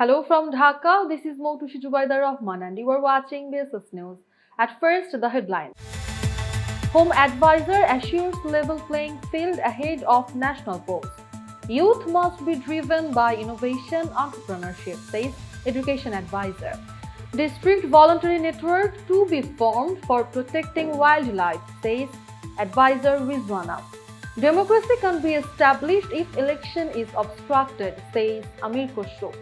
Hello from Dhaka, this is Moutushi Jubaida Rahman and you are watching Basis News. At first, the headlines. Home Advisor assures level playing field ahead of national polls. Youth must be driven by innovation entrepreneurship, says Education Advisor. District Voluntary Network to be formed for protecting wildlife, says Advisor Rizwana. Democracy can be established if election is obstructed, says Amir Khasru.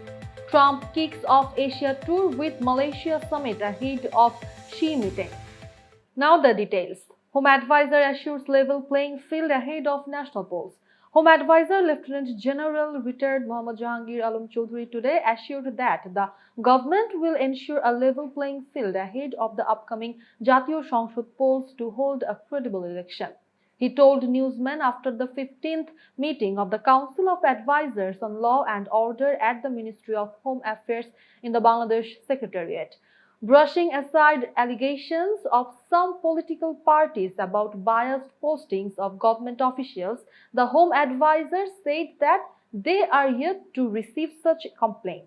Trump kicks off Asia tour with Malaysia summit ahead of Xi meeting. Now the details. Home Advisor assures level playing field ahead of national polls. Home Advisor Lieutenant General retired Mohammad Jahangir Alam Chaudhary today assured that the government will ensure a level playing field ahead of the upcoming Jatiyo সংসদ polls to hold a credible election. He told newsmen after the 15th meeting of the Council of Advisors on Law and Order at the Ministry of Home Affairs in the Bangladesh Secretariat. Brushing aside allegations of some political parties about biased postings of government officials, the Home Advisor said that they are yet to receive such a complaint.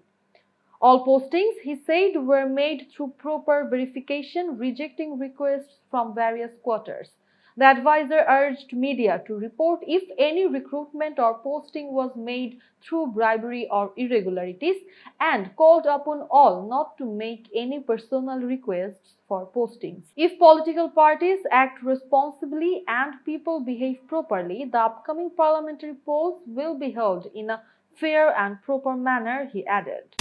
All postings, he said, were made through proper verification, rejecting requests from various quarters. The advisor urged media to report if any recruitment or posting was made through bribery or irregularities and called upon all not to make any personal requests for postings. If political parties act responsibly and people behave properly, the upcoming parliamentary polls will be held in a fair and proper manner, he added.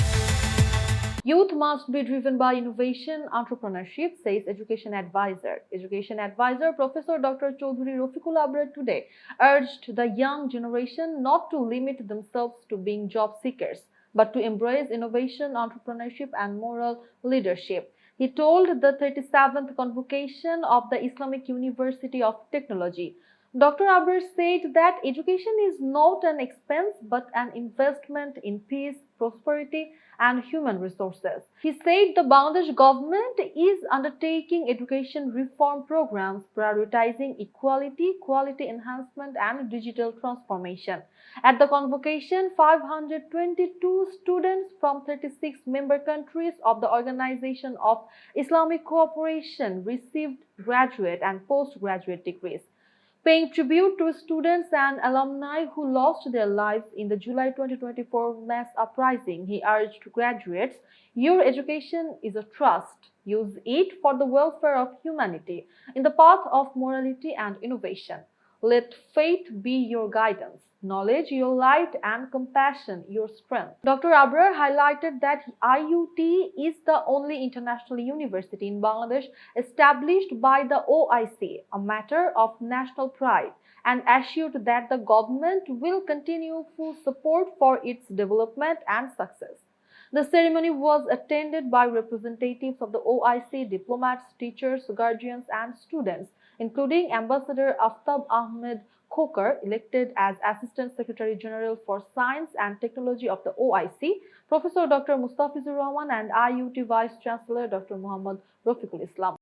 Youth must be driven by innovation entrepreneurship, says Education Advisor. Education Advisor Professor Dr. Chaudhary Rafiqul Abrar today urged the young generation not to limit themselves to being job seekers, but to embrace innovation, entrepreneurship and moral leadership. He told the 37th convocation of the Islamic University of Technology. Dr. Abrar said that education is not an expense but an investment in peace, prosperity and human resources. He said the Bangladesh government is undertaking education reform programs prioritizing equality, quality enhancement and digital transformation. At the convocation, 522 students from 36 member countries of the Organization of Islamic Cooperation received graduate and postgraduate degrees. Paying tribute to students and alumni who lost their lives in the July 2024 mass uprising, he urged graduates, your education is a trust. Use it for the welfare of humanity in the path of morality and innovation. Let faith be your guidance, knowledge your light, and compassion your strength. Dr. Abrar highlighted that IUT is the only international university in Bangladesh established by the OIC, a matter of national pride, and assured that the government will continue full support for its development and success. The ceremony was attended by representatives of the OIC, diplomats, teachers, guardians, and students, including Ambassador Aftab Ahmed Khokar, elected as Assistant Secretary General for Science and Technology of the OIC, Professor Dr. Mustafizur Rahman, and IUT Vice Chancellor Dr. Muhammad Rafiqul Islam.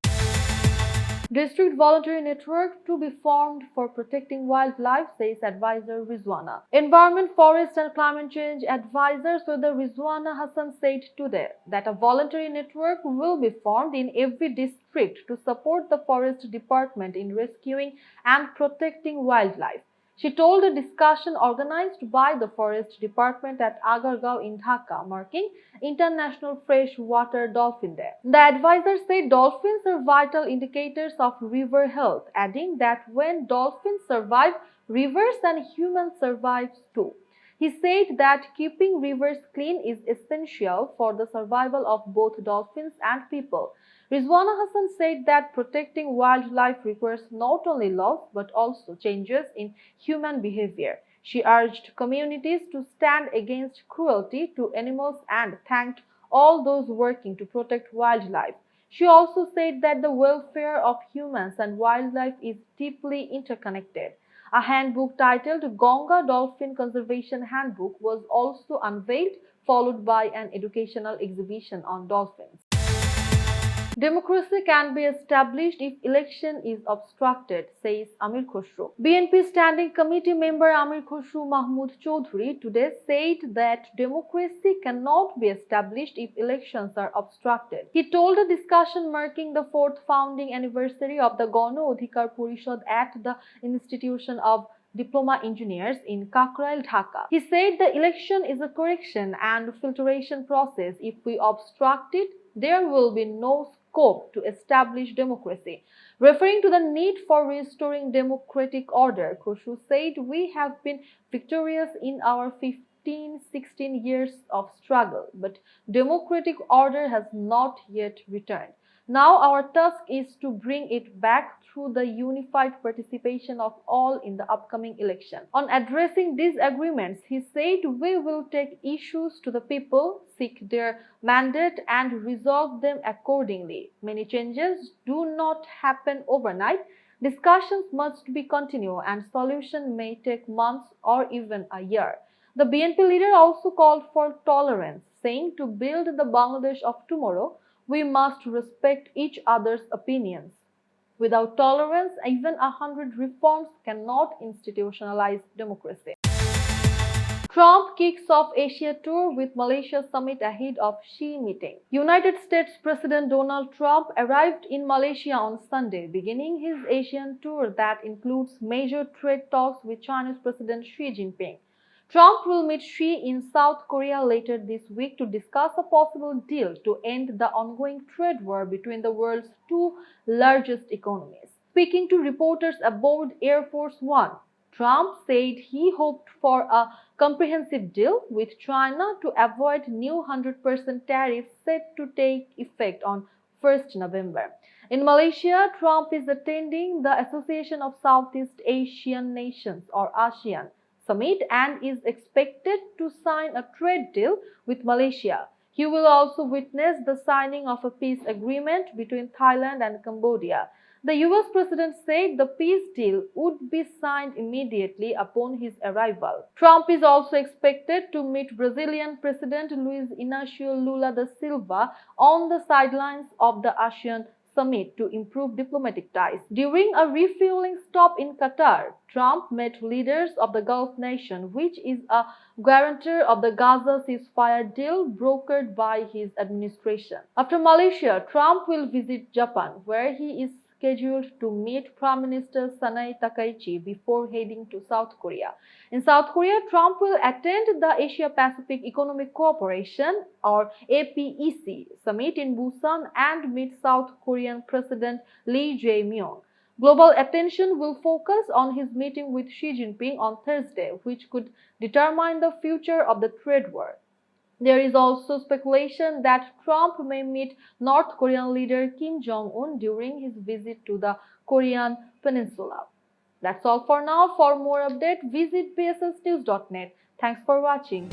District Voluntary Network to be formed for protecting wildlife, says Advisor Rizwana. Environment, Forest and Climate Change Advisor Sir Rizwana Hassan said today that a voluntary network will be formed in every district to support the Forest Department in rescuing and protecting wildlife. She told a discussion organized by the Forest Department at Agargaon in Dhaka, marking International Freshwater Dolphin Day. The advisor said dolphins are vital indicators of river health, adding that when dolphins survive, rivers and humans survive too. He said that keeping rivers clean is essential for the survival of both dolphins and people. Rizwana Hassan said that protecting wildlife requires not only laws but also changes in human behavior. She urged communities to stand against cruelty to animals and thanked all those working to protect wildlife. She also said that the welfare of humans and wildlife is deeply interconnected. A handbook titled Ganga Dolphin Conservation Handbook was also unveiled, followed by an educational exhibition on dolphins. Democracy can be established if election is obstructed, says Amir Khasru. BNP Standing Committee member Amir Khasru Mahmood Choudhury today said that democracy cannot be established if elections are obstructed. He told a discussion marking the 4th founding anniversary of the Gano Adhikar Porishad at the Institution of Diploma Engineers in Kakrail, Dhaka. He said the election is a correction and filtration process. If we obstruct it, there will be no scope to establish democracy. Referring to the need for restoring democratic order, Khasru said, "We have been victorious in our 16 years of struggle, but democratic order has not yet returned. Now our task is to bring it back through the unified participation of all in the upcoming election." On addressing disagreements, he said, "We will take issues to the people, seek their mandate and resolve them accordingly. Many changes do not happen overnight. Discussions must be continued and solution may take months or even a year." The BNP leader also called for tolerance, saying to build the Bangladesh of tomorrow, we must respect each other's opinions. Without tolerance, even 100 reforms cannot institutionalize democracy. Trump kicks off Asia tour with Malaysia summit ahead of Xi meeting. United States President Donald Trump arrived in Malaysia on Sunday, beginning his Asian tour that includes major trade talks with Chinese President Xi Jinping. Trump will meet Xi in South Korea later this week to discuss a possible deal to end the ongoing trade war between the world's two largest economies. Speaking to reporters aboard Air Force One, Trump said he hoped for a comprehensive deal with China to avoid new 100% tariffs set to take effect on 1st November. In Malaysia, Trump is attending the Association of Southeast Asian Nations or ASEAN summit and is expected to sign a trade deal with Malaysia. He will also witness the signing of a peace agreement between Thailand and Cambodia. The US president said the peace deal would be signed immediately upon his arrival. Trump is also expected to meet Brazilian President Luiz Inácio Lula da Silva on the sidelines of the ASEAN summit to improve diplomatic ties. During a refueling stop in Qatar, Trump met leaders of the Gulf nation, which is a guarantor of the Gaza ceasefire deal brokered by his administration. After Malaysia, Trump will visit Japan, where he is scheduled to meet Prime Minister Sanae Takaichi before heading to South Korea. In South Korea, Trump will attend the Asia-Pacific Economic Cooperation or APEC summit in Busan and meet South Korean President Lee Jae-myung. Global attention will focus on his meeting with Xi Jinping on Thursday, which could determine the future of the trade war. There is also speculation that Trump may meet North Korean leader Kim Jong-un during his visit to the Korean Peninsula. That's all for now. For more updates, visit bssnews.net. Thanks for watching.